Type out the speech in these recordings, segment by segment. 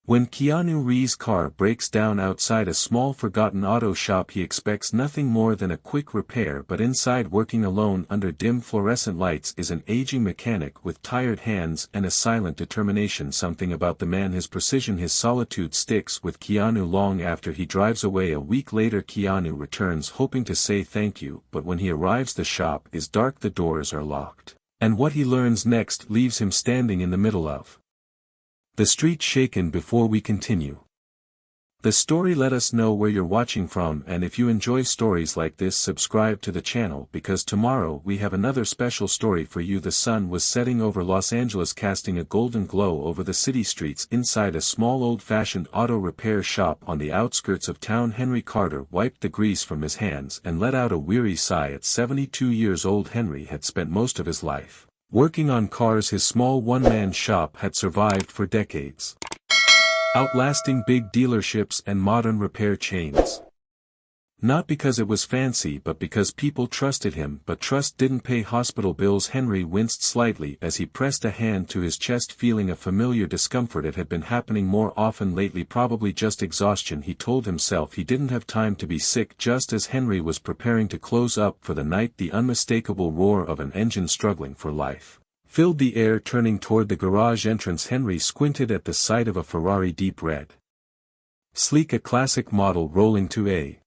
When Keanu Reeves' car breaks down outside a small forgotten auto shop, he expects nothing more than a quick repair, but inside, working alone under dim fluorescent lights, is an aging mechanic with tired hands and a silent determination. Something about the man, his precision, his solitude, sticks with Keanu long after he drives away. A week later, Keanu returns hoping to say thank you, but when he arrives, the shop is dark, the doors are locked, and what he learns next leaves him standing in the middle of the street shaken. Before we continue the story, let us know where you're watching from, and if you enjoy stories like this, subscribe to the channel, because tomorrow we have another special story for you. The sun was setting over Los Angeles, casting a golden glow over the city streets. Inside a small old-fashioned auto repair shop on the outskirts of town, Henry Carter wiped the grease from his hands and let out a weary sigh. At 72 years old, Henry had spent most of his life working on cars. His small one-man shop had survived for decades, outlasting big dealerships and modern repair chains. Not because it was fancy, but because people trusted him. But trust didn't pay hospital bills. Henry winced slightly as he pressed a hand to his chest, feeling a familiar discomfort. It had been happening more often lately, probably just exhaustion. He told himself he didn't have time to be sick. Just as Henry was preparing to close up for the night, the unmistakable roar of an engine struggling for life filled the air. Turning toward the garage entrance, Henry squinted at the sight of a Ferrari, deep red, sleek, a classic model, rolling to a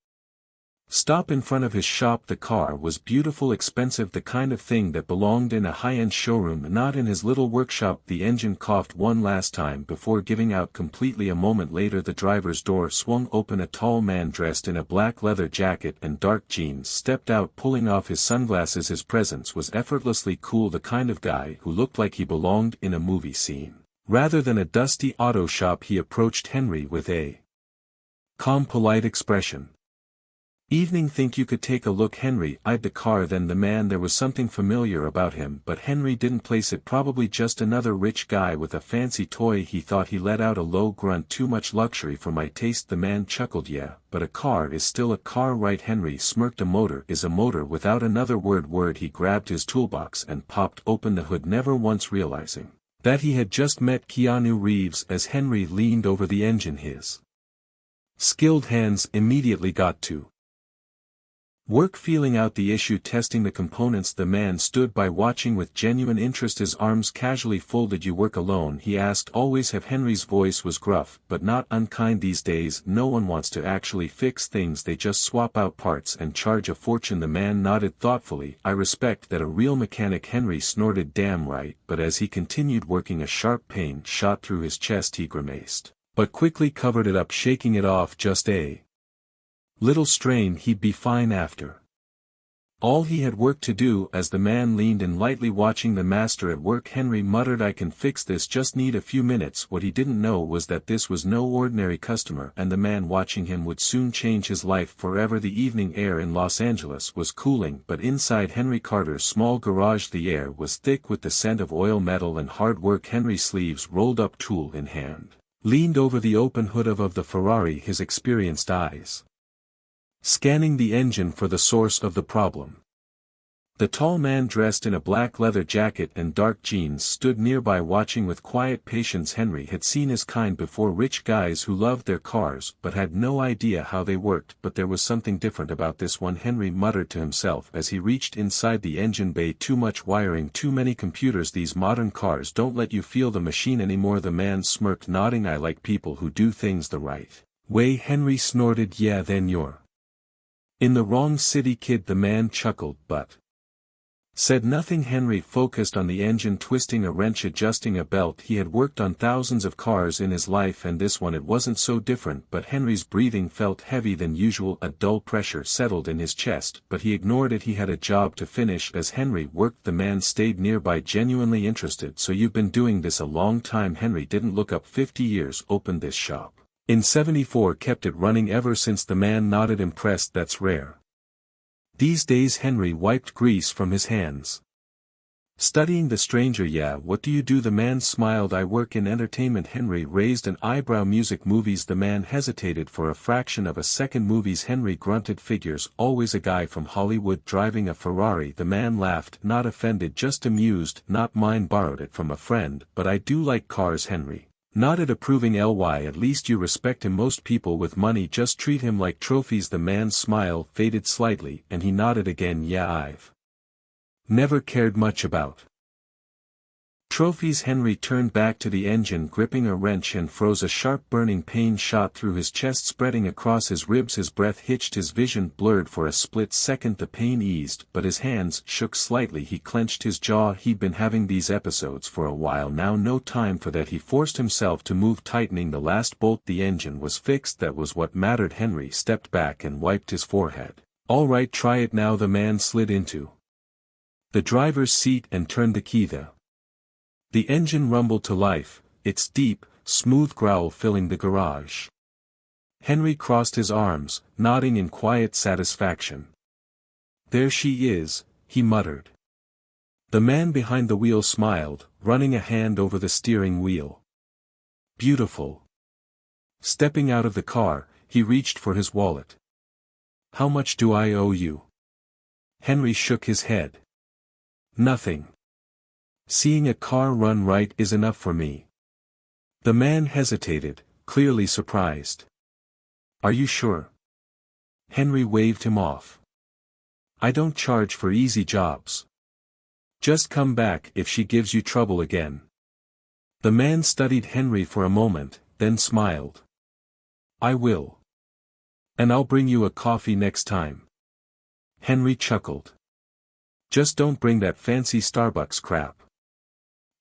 stop in front of his shop. The car was beautiful, expensive, the kind of thing that belonged in a high-end showroom, not in his little workshop. The engine coughed one last time before giving out completely. A moment later, the driver's door swung open. A tall man dressed in a black leather jacket and dark jeans stepped out, pulling off his sunglasses. His presence was effortlessly cool, the kind of guy who looked like he belonged in a movie scene rather than a dusty auto shop. He approached Henry with a calm, polite expression. "Evening, think you could take a look?" Henry eyed the car, then the man. There was something familiar about him, but Henry didn't place it. Probably just another rich guy with a fancy toy, he thought. He let out a low grunt. "Too much luxury for my taste," the man chuckled. "Yeah, but a car is still a car, right?" Henry smirked. "A motor is a motor." Without another word, he grabbed his toolbox and popped open the hood, never once realizing that he had just met Keanu Reeves. As Henry leaned over the engine, his skilled hands immediately got to work feeling out the issue, testing the components. The man stood by, watching with genuine interest, his arms casually folded. "You work alone?" he asked. "Always have." Henry's voice was gruff, but not unkind. "These days, no one wants to actually fix things, they just swap out parts and charge a fortune." The man nodded thoughtfully. "I respect that. A real mechanic." Henry snorted. "Damn right." But as he continued working, a sharp pain shot through his chest. He grimaced, but quickly covered it up, shaking it off. "Just a little strain, he'd be fine after all he had work to do." As the man leaned in, lightly watching the master at work, Henry muttered, "I can fix this, just need a few minutes." What he didn't know was that this was no ordinary customer, and the man watching him would soon change his life forever. The evening air in Los Angeles was cooling, but inside Henry Carter's small garage the air was thick with the scent of oil, metal, and hard work. Henry, sleeves rolled up, tool in hand, leaned over the open hood of the Ferrari, his experienced eyes scanning the engine for the source of the problem. The tall man, dressed in a black leather jacket and dark jeans, stood nearby, watching with quiet patience. Henry had seen his kind before, rich guys who loved their cars but had no idea how they worked, but there was something different about this one. Henry muttered to himself as he reached inside the engine bay. "Too much wiring, too many computers. These modern cars don't let you feel the machine anymore." The man smirked, nodding. "I like people who do things the right way." Henry snorted. "Yeah, then you're in the wrong city, kid." The man chuckled, but said nothing. Henry focused on the engine, twisting a wrench, adjusting a belt. He had worked on thousands of cars in his life, and this one, it wasn't so different. But Henry's breathing felt heavy than usual. A dull pressure settled in his chest, but he ignored it. He had a job to finish. As Henry worked, the man stayed nearby, genuinely interested. "So you've been doing this a long time?" Henry didn't look up. 50 years. Opened this shop in 74, kept it running ever since." The man nodded, impressed. "That's rare these days." Henry wiped grease from his hands, studying the stranger. "Yeah, what do you do?" The man smiled. "I work in entertainment." Henry raised an eyebrow. "Music, movies?" The man hesitated for a fraction of a second. "Movies?" Henry grunted. "Figures. Always a guy from Hollywood driving a Ferrari." The man laughed, not offended, just amused. "Not mine, borrowed it from a friend, but I do like cars." Henry Nodded approving. Ly, at least you respect him. Most people with money just treat him like trophies. The man's smile faded slightly and he nodded again. Yeah, I've never cared much about trophies. Henry turned back to the engine, gripping a wrench, and froze. A sharp burning pain shot through his chest, spreading across his ribs. His breath hitched, his vision blurred for a split second. The pain eased, but his hands shook slightly. He clenched his jaw. He'd been having these episodes for a while now. No time for that. He forced himself to move, tightening the last bolt. The engine was fixed. That was what mattered. Henry stepped back and wiped his forehead. All right, try it now. The man slid into the driver's seat and turned the key. The engine rumbled to life, its deep, smooth growl filling the garage. Henry crossed his arms, nodding in quiet satisfaction. There she is, he muttered. The man behind the wheel smiled, running a hand over the steering wheel. Beautiful. Stepping out of the car, he reached for his wallet. How much do I owe you? Henry shook his head. Nothing. Seeing a car run right is enough for me. The man hesitated, clearly surprised. Are you sure? Henry waved him off. I don't charge for easy jobs. Just come back if she gives you trouble again. The man studied Henry for a moment, then smiled. I will. And I'll bring you a coffee next time. Henry chuckled. Just don't bring that fancy Starbucks crap.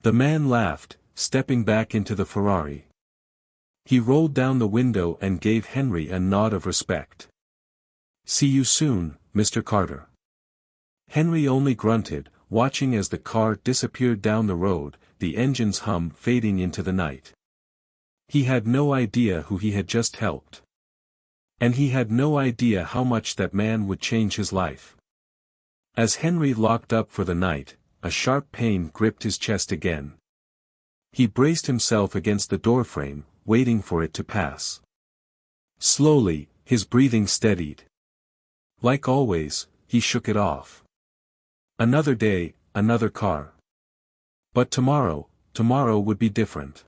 The man laughed, stepping back into the Ferrari. He rolled down the window and gave Henry a nod of respect. See you soon, Mr. Carter. Henry only grunted, watching as the car disappeared down the road, the engine's hum fading into the night. He had no idea who he had just helped. And he had no idea how much that man would change his life. As Henry locked up for the night, a sharp pain gripped his chest again. He braced himself against the doorframe, waiting for it to pass. Slowly, his breathing steadied. Like always, he shook it off. Another day, another car. But tomorrow would be different.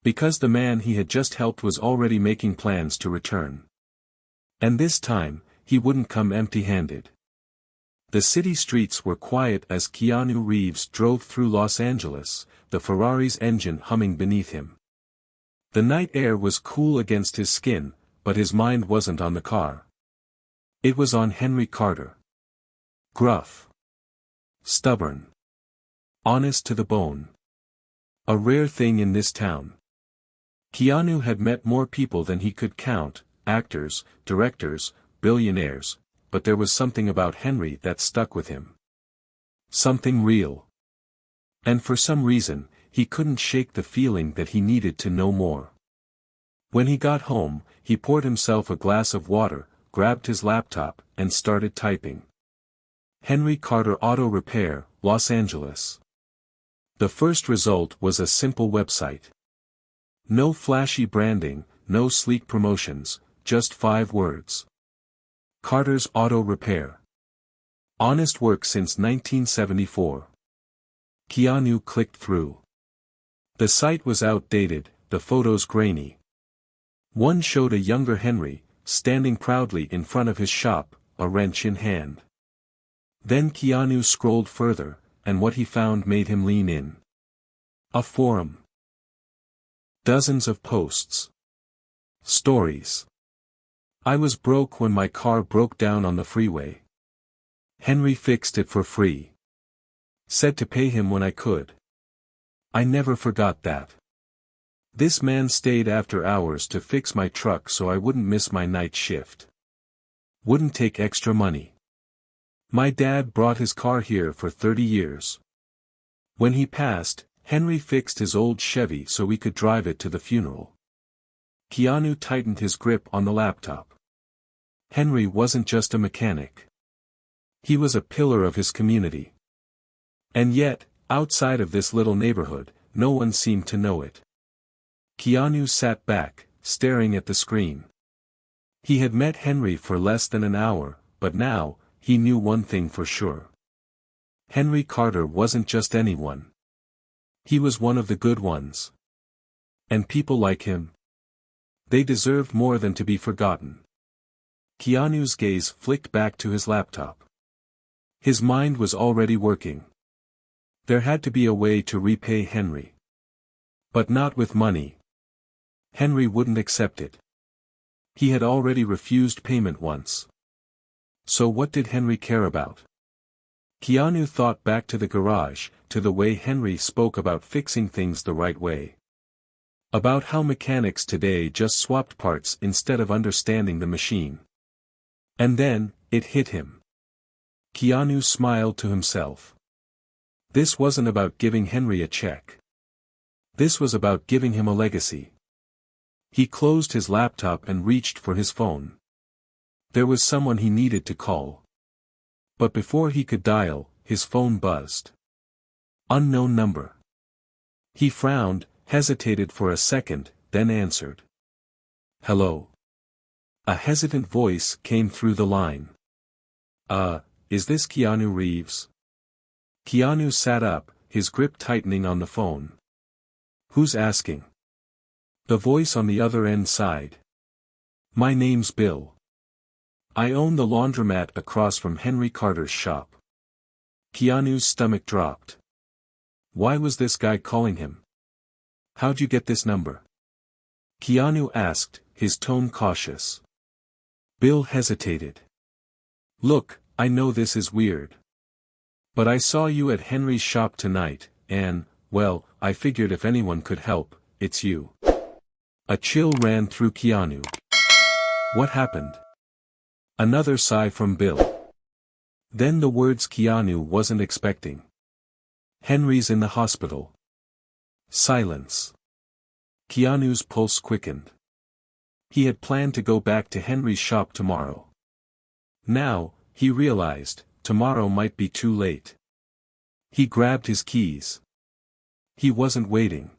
Because the man he had just helped was already making plans to return. And this time, he wouldn't come empty-handed. The city streets were quiet as Keanu Reeves drove through Los Angeles, the Ferrari's engine humming beneath him. The night air was cool against his skin, but his mind wasn't on the car. It was on Henry Carter. Gruff. Stubborn. Honest to the bone. A rare thing in this town. Keanu had met more people than he could count, actors, directors, billionaires, but there was something about Henry that stuck with him. Something real. And for some reason, he couldn't shake the feeling that he needed to know more. When he got home, he poured himself a glass of water, grabbed his laptop, and started typing. Henry Carter Auto Repair, Los Angeles. The first result was a simple website. No flashy branding, no sleek promotions, just 5 words. Carter's Auto Repair. Honest work since 1974. Keanu clicked through. The site was outdated, the photos grainy. One showed a younger Henry, standing proudly in front of his shop, a wrench in hand. Then Keanu scrolled further, and what he found made him lean in. A forum. Dozens of posts. Stories. I was broke when my car broke down on the freeway. Henry fixed it for free. Said to pay him when I could. I never forgot that. This man stayed after hours to fix my truck so I wouldn't miss my night shift. Wouldn't take extra money. My dad brought his car here for 30 years. When he passed, Henry fixed his old Chevy so we could drive it to the funeral. Keanu tightened his grip on the laptop. Henry wasn't just a mechanic. He was a pillar of his community. And yet, outside of this little neighborhood, no one seemed to know it. Keanu sat back, staring at the screen. He had met Henry for less than an hour, but now, he knew one thing for sure. Henry Carter wasn't just anyone. He was one of the good ones. And people like him? They deserved more than to be forgotten. Keanu's gaze flicked back to his laptop. His mind was already working. There had to be a way to repay Henry. But not with money. Henry wouldn't accept it. He had already refused payment once. So what did Henry care about? Keanu thought back to the garage, to the way Henry spoke about fixing things the right way. About how mechanics today just swapped parts instead of understanding the machine. And then, it hit him. Keanu smiled to himself. This wasn't about giving Henry a check. This was about giving him a legacy. He closed his laptop and reached for his phone. There was someone he needed to call. But before he could dial, his phone buzzed. Unknown number. He frowned, hesitated for a second, then answered. Hello. A hesitant voice came through the line. Is this Keanu Reeves? Keanu sat up, his grip tightening on the phone. Who's asking? The voice on the other end sighed. My name's Bill. I own the laundromat across from Henry Carter's shop. Keanu's stomach dropped. Why was this guy calling him? How'd you get this number? Keanu asked, his tone cautious. Bill hesitated. Look, I know this is weird. But I saw you at Henry's shop tonight, and, well, I figured if anyone could help, it's you. A chill ran through Keanu. What happened? Another sigh from Bill. Then the words Keanu wasn't expecting. Henry's in the hospital. Silence. Keanu's pulse quickened. He had planned to go back to Henry's shop tomorrow. Now, he realized, tomorrow might be too late. He grabbed his keys. He wasn't waiting.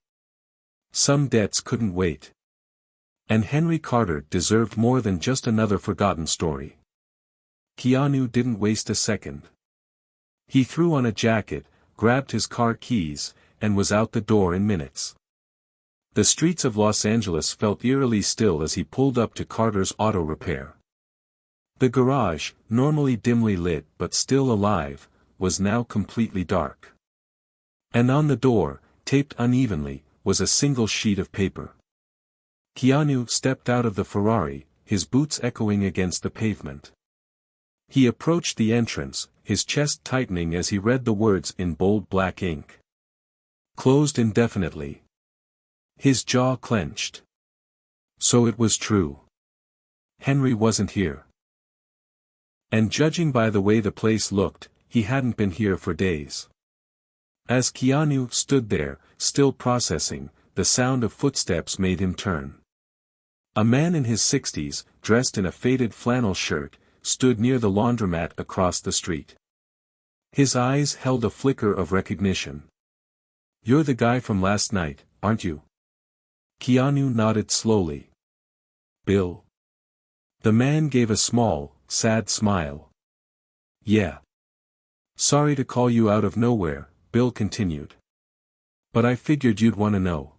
Some debts couldn't wait. And Henry Carter deserved more than just another forgotten story. Keanu didn't waste a second. He threw on a jacket, grabbed his car keys, and was out the door in minutes. The streets of Los Angeles felt eerily still as he pulled up to Carter's auto repair. The garage, normally dimly lit but still alive, was now completely dark. And on the door, taped unevenly, was a single sheet of paper. Keanu stepped out of the Ferrari, his boots echoing against the pavement. He approached the entrance, his chest tightening as he read the words in bold black ink. Closed indefinitely. His jaw clenched. So it was true. Henry wasn't here. And judging by the way the place looked, he hadn't been here for days. As Keanu stood there, still processing, the sound of footsteps made him turn. A man in his 60s, dressed in a faded flannel shirt, stood near the laundromat across the street. His eyes held a flicker of recognition. You're the guy from last night, aren't you? Keanu nodded slowly. Bill. The man gave a small, sad smile. Yeah. Sorry to call you out of nowhere, Bill continued. But I figured you'd want to know.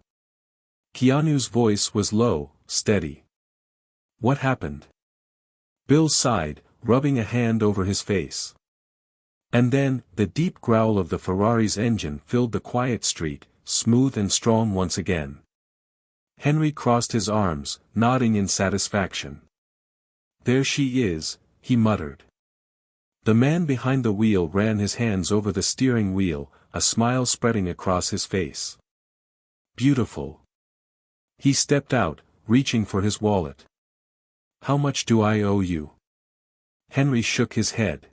Keanu's voice was low, steady. What happened? Bill sighed, rubbing a hand over his face. And then, the deep growl of the Ferrari's engine filled the quiet street, smooth and strong once again. Henry crossed his arms, nodding in satisfaction. There she is, he muttered. The man behind the wheel ran his hands over the steering wheel, a smile spreading across his face. Beautiful. He stepped out, reaching for his wallet. How much do I owe you? Henry shook his head.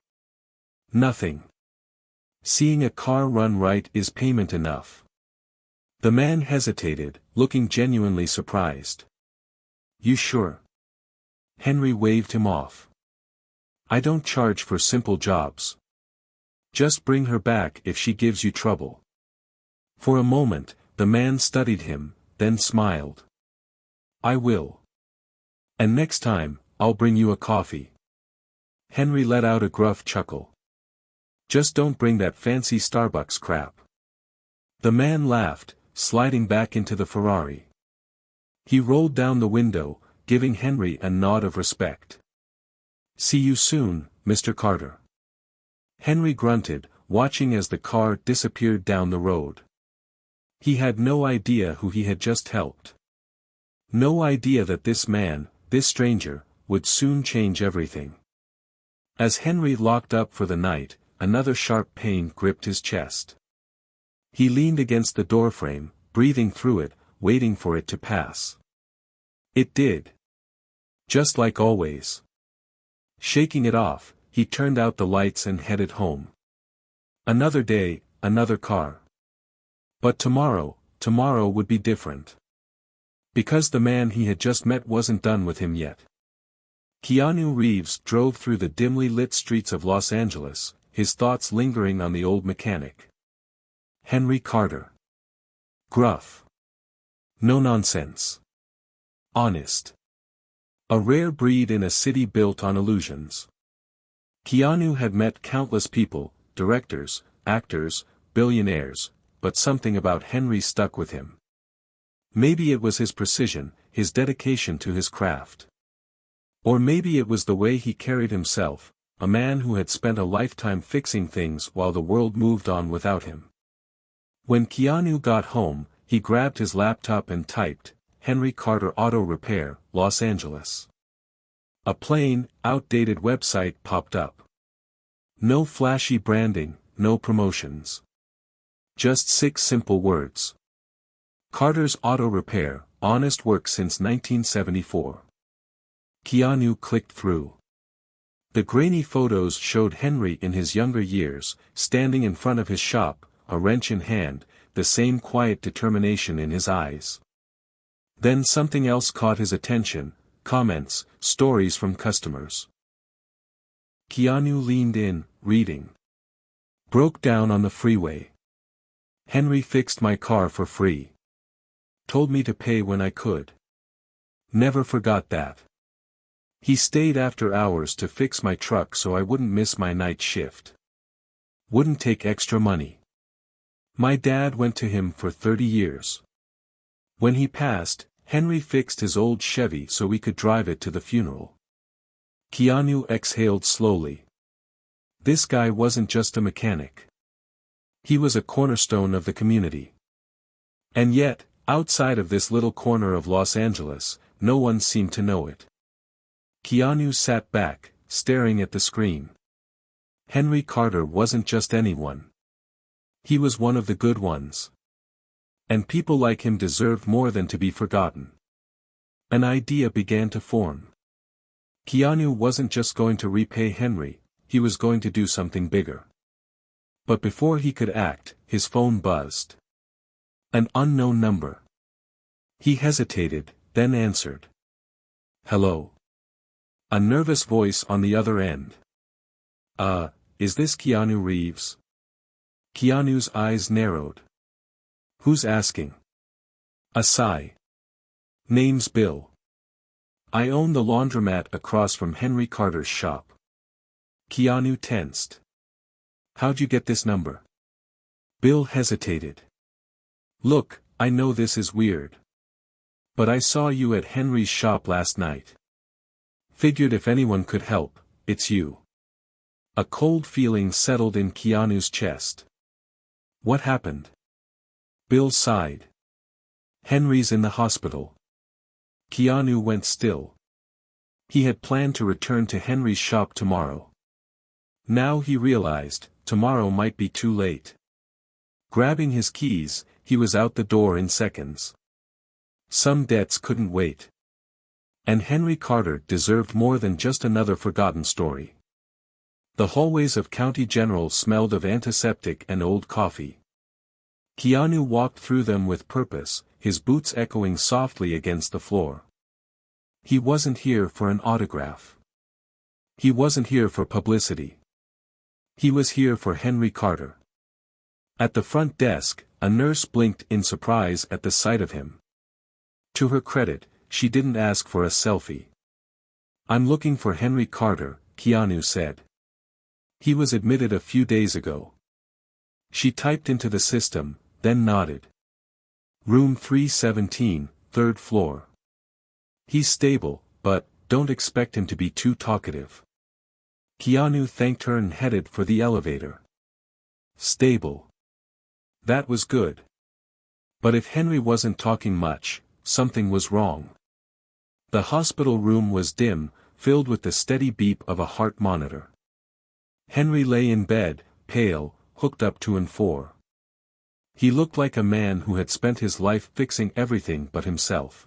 Nothing. Seeing a car run right is payment enough. The man hesitated, looking genuinely surprised. You sure? Henry waved him off. I don't charge for simple jobs. Just bring her back if she gives you trouble. For a moment, the man studied him, then smiled. I will. And next time, I'll bring you a coffee. Henry let out a gruff chuckle. Just don't bring that fancy Starbucks crap. The man laughed, sliding back into the Ferrari. He rolled down the window, giving Henry a nod of respect. "See you soon, Mr. Carter." Henry grunted, watching as the car disappeared down the road. He had no idea who he had just helped. No idea that this man, this stranger, would soon change everything. As Henry locked up for the night, another sharp pain gripped his chest. He leaned against the doorframe, breathing through it, waiting for it to pass. It did. Just like always. Shaking it off, he turned out the lights and headed home. Another day, another car. But tomorrow would be different. Because the man he had just met wasn't done with him yet. Keanu Reeves drove through the dimly lit streets of Los Angeles, his thoughts lingering on the old mechanic. Henry Carter. Gruff. No nonsense. Honest. A rare breed in a city built on illusions. Keanu had met countless people, directors, actors, billionaires, but something about Henry stuck with him. Maybe it was his precision, his dedication to his craft. Or maybe it was the way he carried himself, a man who had spent a lifetime fixing things while the world moved on without him. When Keanu got home, he grabbed his laptop and typed, "Henry Carter Auto Repair, Los Angeles." A plain, outdated website popped up. No flashy branding, no promotions. Just 6 simple words. Carter's Auto Repair, honest work since 1974. Keanu clicked through. The grainy photos showed Henry in his younger years, standing in front of his shop, a wrench in hand, the same quiet determination in his eyes. Then something else caught his attention, comments, stories from customers. Keanu leaned in, reading. Broke down on the freeway. Henry fixed my car for free. Told me to pay when I could. Never forgot that. He stayed after hours to fix my truck so I wouldn't miss my night shift. Wouldn't take extra money. My dad went to him for 30 years. When he passed, Henry fixed his old Chevy so we could drive it to the funeral. Keanu exhaled slowly. This guy wasn't just a mechanic. He was a cornerstone of the community. And yet, outside of this little corner of Los Angeles, no one seemed to know it. Keanu sat back, staring at the screen. Henry Carter wasn't just anyone. He was one of the good ones. And people like him deserved more than to be forgotten. An idea began to form. Keanu wasn't just going to repay Henry, he was going to do something bigger. But before he could act, his phone buzzed. An unknown number. He hesitated, then answered. Hello. A nervous voice on the other end. Is this Keanu Reeves? Keanu's eyes narrowed. Who's asking? A sigh. Name's Bill. I own the laundromat across from Henry Carter's shop. Keanu tensed. How'd you get this number? Bill hesitated. Look, I know this is weird. But I saw you at Henry's shop last night. Figured if anyone could help, it's you. A cold feeling settled in Keanu's chest. What happened? Bill sighed. Henry's in the hospital. Keanu went still. He had planned to return to Henry's shop tomorrow. Now he realized, tomorrow might be too late. Grabbing his keys, he was out the door in seconds. Some debts couldn't wait. And Henry Carter deserved more than just another forgotten story. The hallways of County General smelled of antiseptic and old coffee. Keanu walked through them with purpose, his boots echoing softly against the floor. He wasn't here for an autograph. He wasn't here for publicity. He was here for Henry Carter. At the front desk, a nurse blinked in surprise at the sight of him. To her credit, she didn't ask for a selfie. I'm looking for Henry Carter, Keanu said. He was admitted a few days ago. She typed into the system, then nodded. Room 317, third floor. He's stable, but don't expect him to be too talkative. Keanu thanked her and headed for the elevator. Stable. That was good. But if Henry wasn't talking much, something was wrong. The hospital room was dim, filled with the steady beep of a heart monitor. Henry lay in bed, pale, hooked up to and for. He looked like a man who had spent his life fixing everything but himself.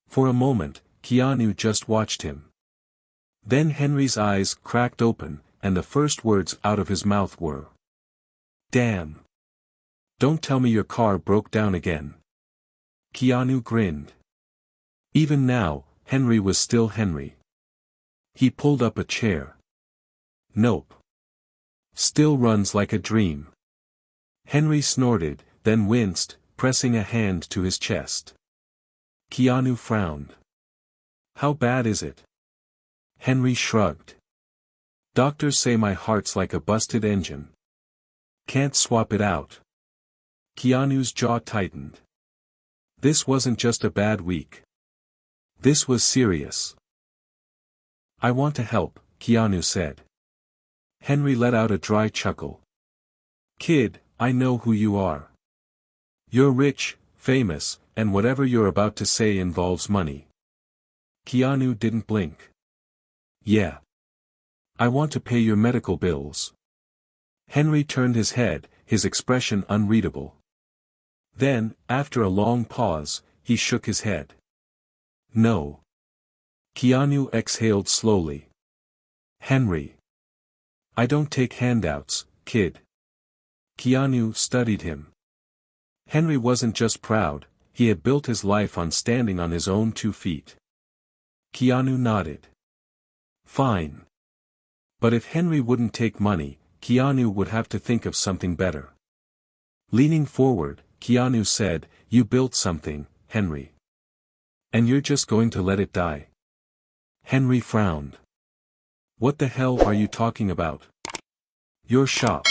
For a moment, Keanu just watched him. Then Henry's eyes cracked open, and the first words out of his mouth were, "Damn. Don't tell me your car broke down again." Keanu grinned. Even now, Henry was still Henry. He pulled up a chair. Nope. Still runs like a dream. Henry snorted, then winced, pressing a hand to his chest. Keanu frowned. How bad is it? Henry shrugged. Doctors say my heart's like a busted engine. Can't swap it out. Keanu's jaw tightened. This wasn't just a bad week. This was serious. I want to help, Keanu said. Henry let out a dry chuckle. Kid, I know who you are. You're rich, famous, and whatever you're about to say involves money. Keanu didn't blink. Yeah. I want to pay your medical bills. Henry turned his head, his expression unreadable. Then, after a long pause, he shook his head. No. Keanu exhaled slowly. Henry. I don't take handouts, kid. Keanu studied him. Henry wasn't just proud, he had built his life on standing on his own 2 feet. Keanu nodded. Fine. But if Henry wouldn't take money, Keanu would have to think of something better. Leaning forward, Keanu said, You built something, Henry. And you're just going to let it die? Henry frowned. What the hell are you talking about? Your shop.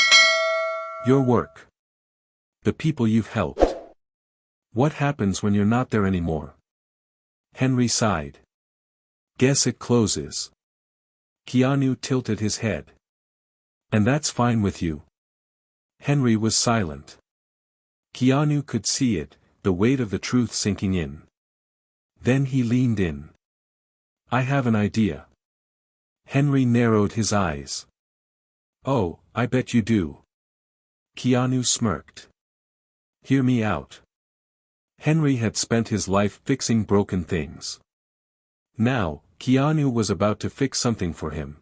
Your work. The people you've helped. What happens when you're not there anymore? Henry sighed. Guess it closes. Keanu tilted his head. And that's fine with you? Henry was silent. Keanu could see it, the weight of the truth sinking in. Then he leaned in. I have an idea. Henry narrowed his eyes. Oh, I bet you do. Keanu smirked. Hear me out. Henry had spent his life fixing broken things. Now, Keanu was about to fix something for him.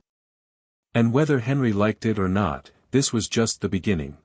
And whether Henry liked it or not, this was just the beginning.